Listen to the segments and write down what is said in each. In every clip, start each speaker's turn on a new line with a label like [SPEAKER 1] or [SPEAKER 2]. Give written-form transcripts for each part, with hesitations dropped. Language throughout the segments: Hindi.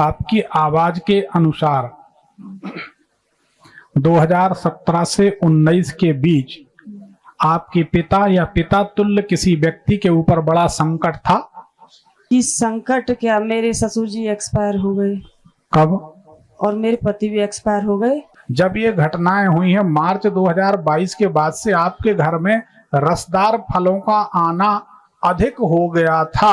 [SPEAKER 1] आपकी आवाज के अनुसार 2017 से 19 के बीच आपके पिता या पिता तुल्य किसी व्यक्ति के ऊपर बड़ा संकट था?
[SPEAKER 2] इस संकट क्या, मेरे ससुर जी एक्सपायर हो गए।
[SPEAKER 1] कब?
[SPEAKER 2] और मेरे पति भी एक्सपायर हो गए।
[SPEAKER 1] जब ये घटनाएं हुई हैं मार्च 2022 के बाद से आपके घर में रसदार फलों का आना अधिक हो गया था,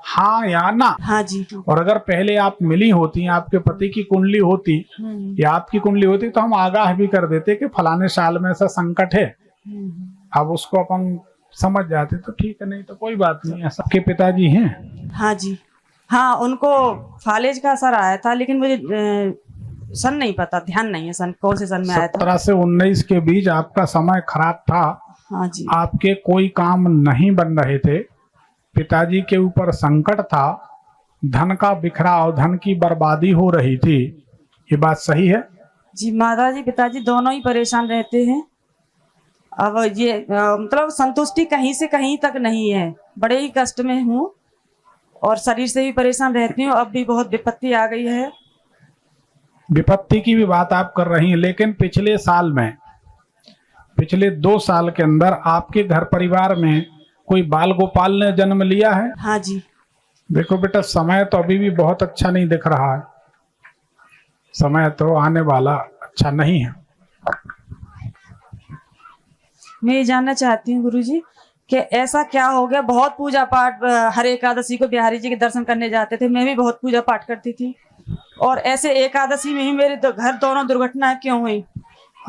[SPEAKER 1] हाँ या ना?
[SPEAKER 2] हाँ जी।
[SPEAKER 1] और अगर पहले आप मिली होती, आपके पति की कुंडली होती या आपकी कुंडली होती तो हम आगाह भी कर देते कि फलाने साल में ऐसा संकट है। अब उसको अपन समझ जाते तो ठीक है, नहीं तो कोई बात नहीं। ऐसा के पिताजी हैं?
[SPEAKER 2] हाँ जी। हाँ, उनको फालेज का असर आया था, लेकिन मुझे सन नहीं पता, ध्यान नहीं है सन कौन से सन में आया था।
[SPEAKER 1] 17 से 19 के बीच आपका समय खराब था।
[SPEAKER 2] हाँ जी।
[SPEAKER 1] आपके कोई काम नहीं बन रहे थे, पिताजी के ऊपर संकट था, धन का बिखराव, धन की बर्बादी हो रही थी। ये बात सही है?
[SPEAKER 2] जी, माता जी पिताजी दोनों ही परेशान रहते हैं। अब ये मतलब संतुष्टि कहीं से कहीं तक नहीं है, बड़े ही कष्ट में हूँ और शरीर से भी परेशान रहती हूँ। अब भी बहुत विपत्ति आ गई है।
[SPEAKER 1] विपत्ति की भी बात आप कर रही हैं, लेकिन पिछले साल में, पिछले 2 साल के अंदर आपके घर परिवार में कोई बाल गोपाल ने जन्म लिया है?
[SPEAKER 2] हाँ जी।
[SPEAKER 1] देखो बेटा, समय तो अभी भी बहुत अच्छा नहीं दिख रहा है, समय तो आने वाला अच्छा नहीं है।
[SPEAKER 2] मैं ये जानना चाहती हूँ गुरुजी कि ऐसा क्या हो गया। बहुत पूजा पाठ, हर एकादशी को बिहारी जी के दर्शन करने जाते थे, मैं भी बहुत पूजा पाठ करती थी, और ऐसे एकादशी में ही मेरे घर दोनों दुर्घटनाएं क्यों हुई?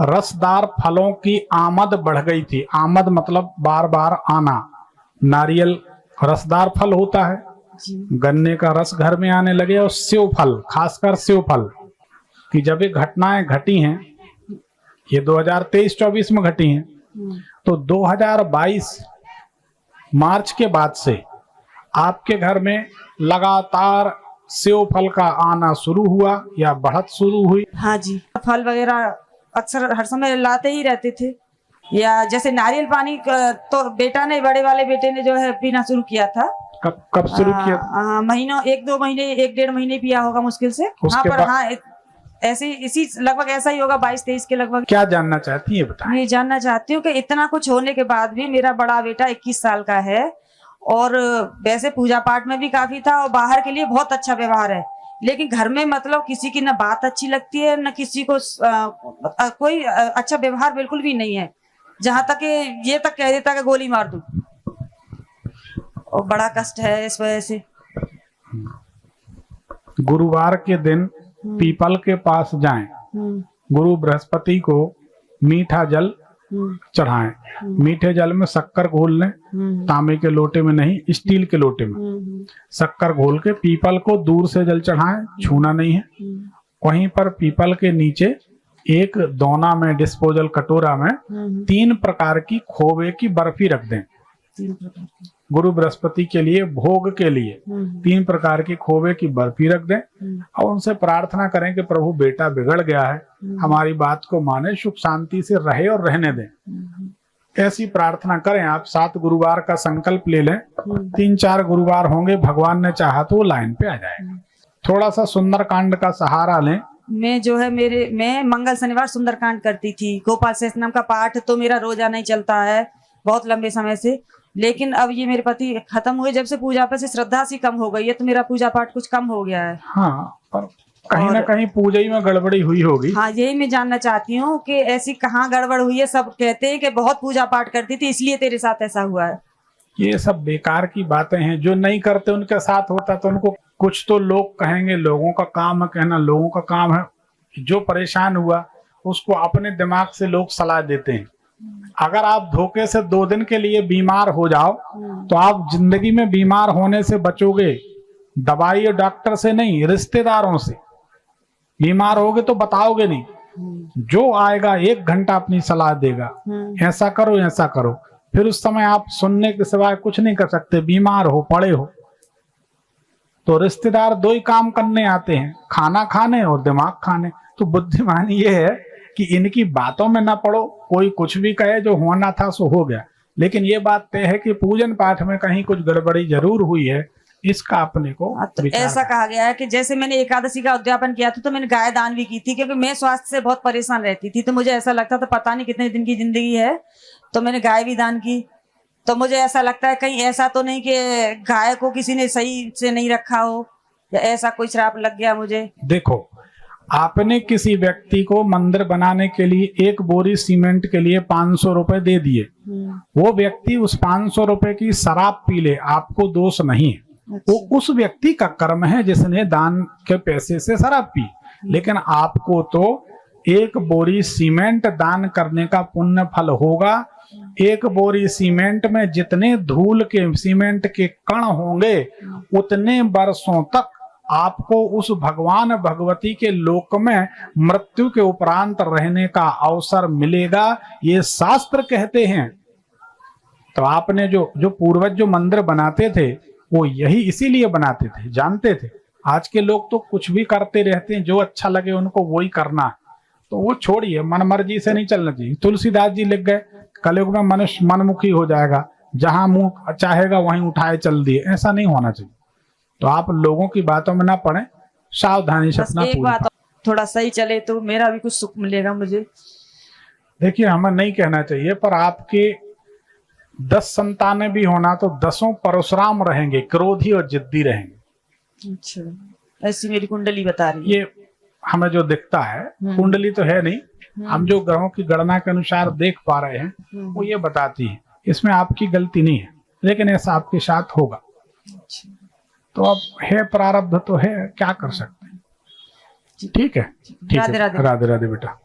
[SPEAKER 1] रसदार फलों की आमद बढ़ गई थी। आमद मतलब बार बार आना। नारियल रसदार फल होता है
[SPEAKER 2] जी।
[SPEAKER 1] गन्ने का रस घर में आने लगे, और सेव फल, खासकर सेव फल की जब ये घटनाएं घटी हैं, ये 2023-24 में घटी हैं, तो 2022 मार्च के बाद से आपके घर में लगातार सेव फल का आना शुरू हुआ या बढ़त शुरू हुई?
[SPEAKER 2] हाँ जी। फल वगैरह अक्सर हर समय लाते ही रहते थे, या जैसे नारियल पानी तो बेटा ने, बड़े वाले बेटे ने जो है पीना शुरू किया था।
[SPEAKER 1] कब शुरू किया?
[SPEAKER 2] महीनों, 1-2 महीने, 1-1.5 महीने पिया होगा मुश्किल से। हाँ, पर हाँ ऐसे इसी लगभग ऐसा ही होगा, 22-23 के लगभग।
[SPEAKER 1] क्या जानना चाहती है बताएं?
[SPEAKER 2] मैं जानना चाहती हूँ कि इतना कुछ होने के बाद भी मेरा बड़ा बेटा 21 साल का है, और वैसे पूजा पाठ में भी काफी था और बाहर के लिए बहुत अच्छा व्यवहार है, लेकिन घर में मतलब किसी की ना बात अच्छी लगती है, न किसी को कोई अच्छा व्यवहार बिल्कुल भी नहीं है। जहां तक ये तक कह देता कि गोली मार दूं, और बड़ा कष्ट है इस वजह से।
[SPEAKER 1] गुरुवार के दिन पीपल के पास जाएं, गुरु बृहस्पति को मीठा जल चढ़ाएं। मीठे जल में शक्कर घोल लें, तांबे के लोटे में नहीं, स्टील के लोटे में शक्कर घोल के पीपल को दूर से जल चढ़ाएं, छूना नहीं है। वहीं पर पीपल के नीचे एक दोना में, डिस्पोजल कटोरा में 3 प्रकार की खोवे की बर्फी रख दें। गुरु बृहस्पति के लिए भोग के लिए 3 प्रकार की खोवे की बर्फी रख दें, और उनसे प्रार्थना करें कि प्रभु बेटा बिगड़ गया है, हमारी बात को माने, सुख शांति से रहे और रहने दें। ऐसी प्रार्थना करें आप। 7 गुरुवार का संकल्प ले लें, 3-4 गुरुवार होंगे, भगवान ने चाहा तो वो लाइन पे आ जाएगा। थोड़ा सा सुंदरकांड का सहारा लें।
[SPEAKER 2] मैं जो है मैं मंगल शनिवार सुंदरकांड करती थी। गोपाल सहस्त्रनाम का पाठ तो मेरा रोजाना ही चलता है बहुत लंबे समय से, लेकिन अब ये मेरे पति खत्म हुए जब से पूजा पर से श्रद्धा सी कम हो गई है, तो मेरा पूजा पाठ कुछ कम हो गया है।
[SPEAKER 1] हाँ, पर कहीं ना कहीं पूजा ही में गड़बड़ी हुई होगी।
[SPEAKER 2] हाँ, यही मैं जानना चाहती हूँ कि ऐसी कहाँ गड़बड़ हुई है। सब कहते हैं कि बहुत पूजा पाठ करती थी इसलिए तेरे साथ ऐसा हुआ है।
[SPEAKER 1] ये सब बेकार की बातें हैं, जो नहीं करते उनके साथ होता तो उनको कुछ तो लोग कहेंगे। लोगों का काम है कहना, लोगों का काम है। जो परेशान हुआ उसको अपने दिमाग से लोग सलाह देते हैं। अगर आप धोखे से 2 दिन के लिए बीमार हो जाओ तो आप जिंदगी में बीमार होने से बचोगे, दवाई और डॉक्टर से नहीं, रिश्तेदारों से। बीमार होगे तो बताओगे नहीं, जो आएगा 1 घंटा अपनी सलाह देगा, ऐसा करो ऐसा करो, फिर उस समय आप सुनने के सिवाय कुछ नहीं कर सकते। बीमार हो, पड़े हो, तो रिश्तेदार 2 ही काम करने आते हैं, खाना खाने और दिमाग खाने। तो बुद्धिमानी ये है कि इनकी बातों में ना पड़ो। कोई कुछ भी कहे, जो होना था सो हो गया, लेकिन ये बात तय है कि पूजन पाठ में कहीं कुछ गड़बड़ी जरूर हुई है। इसका अपने को
[SPEAKER 2] तो
[SPEAKER 1] विचार
[SPEAKER 2] ऐसा
[SPEAKER 1] है।
[SPEAKER 2] कहा गया है कि जैसे मैंने एकादशी का उद्यापन किया था तो मैंने गाय दान भी की थी, क्योंकि मैं स्वास्थ्य से बहुत परेशान रहती थी, तो मुझे ऐसा लगता था पता नहीं कितने दिन की जिंदगी है, तो मैंने गाय भी दान की। तो मुझे ऐसा लगता है कहीं ऐसा तो नहीं कि गाय को किसी ने सही से नहीं रखा हो, या ऐसा कोई श्राप लग गया मुझे।
[SPEAKER 1] देखो, आपने किसी व्यक्ति को मंदिर बनाने के लिए 1 बोरी सीमेंट के लिए 500 रुपए दे दिए, वो व्यक्ति उस 500 रुपए की शराब पी ले, आपको दोष नहीं है। वो उस व्यक्ति का कर्म है जिसने दान के पैसे से शराब पी, लेकिन आपको तो 1 बोरी सीमेंट दान करने का पुण्य फल होगा। 1 बोरी सीमेंट में जितने धूल के सीमेंट के कण होंगे उतने वर्षों तक आपको उस भगवान भगवती के लोक में मृत्यु के उपरांत रहने का अवसर मिलेगा, ये शास्त्र कहते हैं। तो आपने जो पूर्वज जो मंदिर बनाते थे वो यही इसीलिए बनाते थे, जानते थे। आज के लोग तो कुछ भी करते रहते हैं, जो अच्छा लगे उनको वही करना है, तो वो छोड़िए, मन मर्जी से नहीं चलना चाहिए। तुलसीदास जी लिख गए, कलयुग में मनुष्य मनमुखी हो जाएगा, जहां मुंह चाहेगा वहीं उठाए चल दिए, ऐसा नहीं होना चाहिए। तो आप लोगों की बातों में ना पड़े, सावधानी से अपना
[SPEAKER 2] एक बात थोड़ा सही चले तो मेरा भी कुछ सुख मिलेगा मुझे।
[SPEAKER 1] देखिए, हमें नहीं कहना चाहिए, पर आपके 10 संतानें भी होना तो 10 परशुराम रहेंगे, क्रोधी और जिद्दी रहेंगे।
[SPEAKER 2] अच्छा, ऐसी मेरी कुंडली बता रही है।
[SPEAKER 1] ये हमें जो दिखता है, कुंडली तो है नहीं, हम जो ग्रहों की गणना के अनुसार देख पा रहे हैं वो ये बताती है। इसमें आपकी गलती नहीं है, लेकिन ऐसा आपके साथ होगा। तो अब है, प्रारब्ध तो है, क्या कर सकते हैं। ठीक है, ठीक है। राधे राधे बेटा।